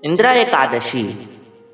इंद्रा एकादशी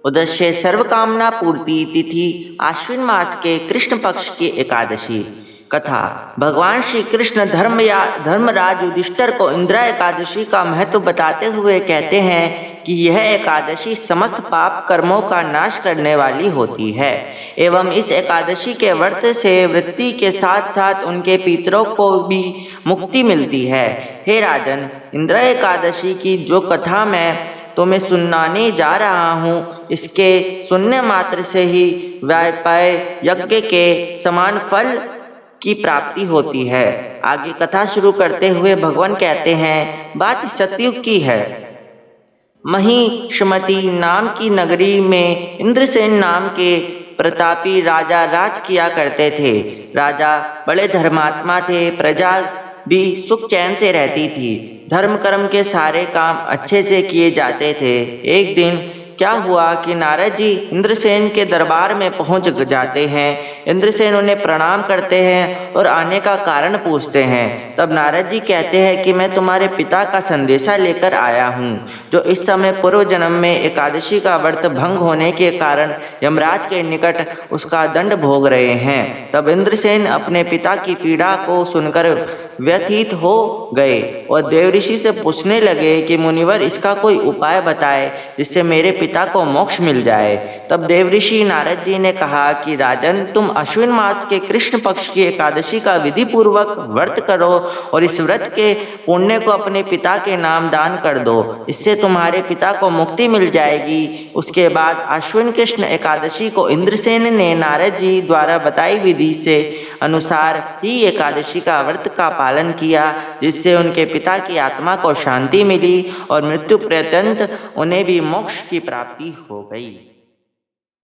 उद्देश्य सर्वकामना पूर्ति तिथि आश्विन मास के कृष्ण पक्ष की एकादशी। कथा। भगवान श्री कृष्ण धर्मराज युधिष्ठिर को इंद्रा एकादशी का महत्व बताते हुए कहते हैं कि यह एकादशी समस्त पाप कर्मों का नाश करने वाली होती है एवं इस एकादशी के व्रत से वृत्ति के साथ साथ उनके पितरों को भी मुक्ति मिलती है। हे राजन, इंद्रा एकादशी की जो कथा मैं तुम्हें सुनाने जा रहा हूँ, इसके सुनने मात्र से ही व्यापाय यज्ञ के समान फल की प्राप्ति होती है। आगे कथा शुरू करते हुए भगवान कहते हैं, बात सतयुग की है। महिष्मति नाम की नगरी में इंद्रसेन नाम के प्रतापी राजा राज किया करते थे। राजा बड़े धर्मात्मा थे, प्रजा भी सुख चैन से रहती थी। धर्म कर्म के सारे काम अच्छे से किए जाते थे। एक दिन क्या हुआ कि नारद जी इंद्रसेन के दरबार में पहुंच जाते हैं। इंद्रसेन उन्हें प्रणाम करते हैं और आने का कारण पूछते हैं। तब नारद जी कहते हैं कि मैं तुम्हारे पिता का संदेशा लेकर आया हूँ, जो इस समय पूर्व जन्म में एकादशी का व्रत भंग होने के कारण यमराज के निकट उसका दंड भोग रहे हैं। तब इंद्रसेन अपने पिता की पीड़ा को सुनकर व्यथित हो गए और देवऋषि से पूछने लगे कि मुनिवर, इसका कोई उपाय बताए जिससे मेरे पिता को मोक्ष मिल जाए। तब देवऋषि नारद जी ने कहा कि राजन, तुम अश्विन मास के कृष्ण पक्ष की एकादशी का विधि पूर्वक व्रत करो और इस व्रत के पुण्य को अपने पिता के नाम दान कर दो। इससे तुम्हारे पिता को मुक्ति मिल जाएगी। उसके बाद अश्विन कृष्ण एकादशी को इंद्रसेन ने नारद जी द्वारा बताई विधि से अनुसार ही एकादशी का व्रत का पालन किया, जिससे उनके पिता की आत्मा को शांति मिली और मृत्यु पर्यंत उन्हें भी मोक्ष की प्राप्ति हो गई।